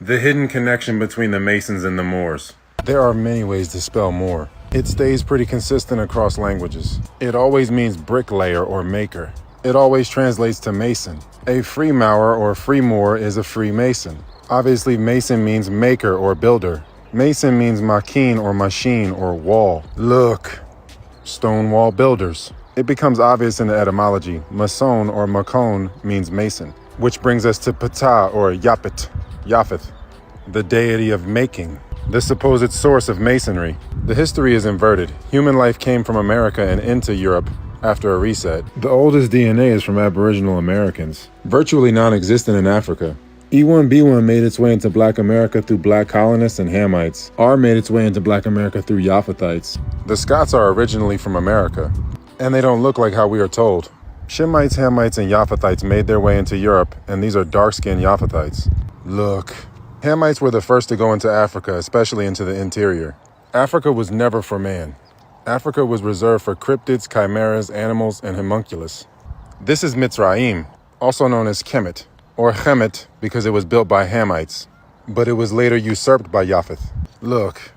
The hidden connection between the Masons and the Moors. There are many ways to spell Moor. It stays pretty consistent across languages. It always means bricklayer or maker. It always translates to mason. A Freemaurer or Freemoor is a Freemason. Obviously, mason means maker or builder. Mason means machine or machine or wall. Look, stone wall builders. It becomes obvious in the etymology. Mason or Macon means mason, which brings us to Ptah or Yaphet, the deity of making, the supposed source of masonry. The history is inverted. Human life came from America and into Europe after a reset. The oldest DNA is from Aboriginal Americans, virtually non-existent in Africa. E1B1 made its way into Black America through Black colonists and Hamites. R made its way into Black America through Japhethites. The Scots are originally from America, and they don't look like how we are told. Shemites, Hamites, and Japhethites made their way into Europe, and these are dark-skinned Japhethites. Look, Hamites were the first to go into Africa, especially into the interior. Africa was never for man. Africa was reserved for cryptids, chimeras, animals, and homunculus. This is Mitzrayim, also known as Kemet, or Chemet because it was built by Hamites, but it was later usurped by Japheth. Look,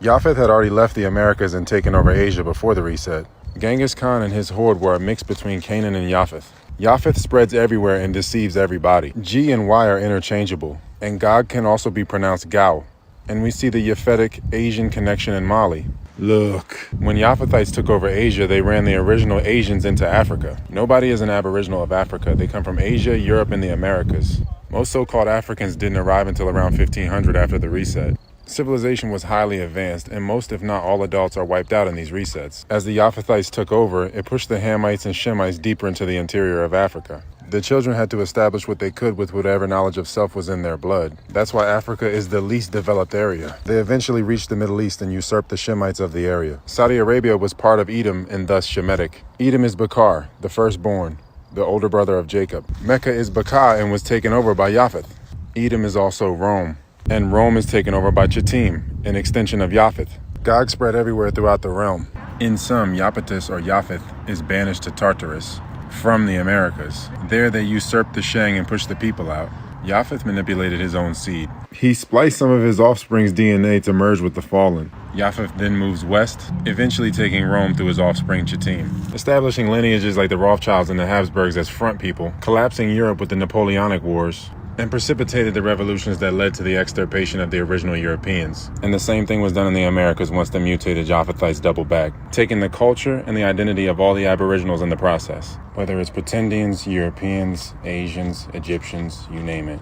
Japheth had already left the Americas and taken over Asia before the reset. Genghis Khan and his horde were a mix between Canaan and Japheth. Japheth spreads everywhere and deceives everybody. G and Y are interchangeable, and Gog can also be pronounced Gao. And we see the Japhetic Asian connection in Mali. Look, when Japhethites took over Asia, they ran the original Asians into Africa. Nobody is an aboriginal of Africa. They come from Asia, Europe, and the Americas. Most so-called Africans didn't arrive until around 1500 after the reset. Civilization was highly advanced, and most if not all adults are wiped out in these resets. As the Japhethites took over, it pushed the Hamites and Shemites deeper into the interior of Africa. The children had to establish what they could with whatever knowledge of self was in their blood. That's why Africa is the least developed area. They eventually reached the Middle East and usurped the Shemites of the area. Saudi Arabia was part of Edom and thus Shemitic. Edom is Bakar, the firstborn, the older brother of Jacob. Mecca is Bakar and was taken over by Japheth. Edom is also Rome, and Rome is taken over by Chittim, an extension of Japheth. Gog spread everywhere throughout the realm. In sum, Japetus or Japheth is banished to Tartarus from the Americas. There they usurped the Shang and pushed the people out. Japheth manipulated his own seed. He spliced some of his offspring's DNA to merge with the fallen. Japheth then moves west, eventually taking Rome through his offspring Chittim, establishing lineages like the Rothschilds and the Habsburgs as front people, collapsing Europe with the Napoleonic Wars, and precipitated the revolutions that led to the extirpation of the original Europeans. And the same thing was done in the Americas once the mutated Japhethites doubled back, taking the culture and the identity of all the aboriginals in the process. Whether it's Pretendians, Europeans, Asians, Egyptians, you name it.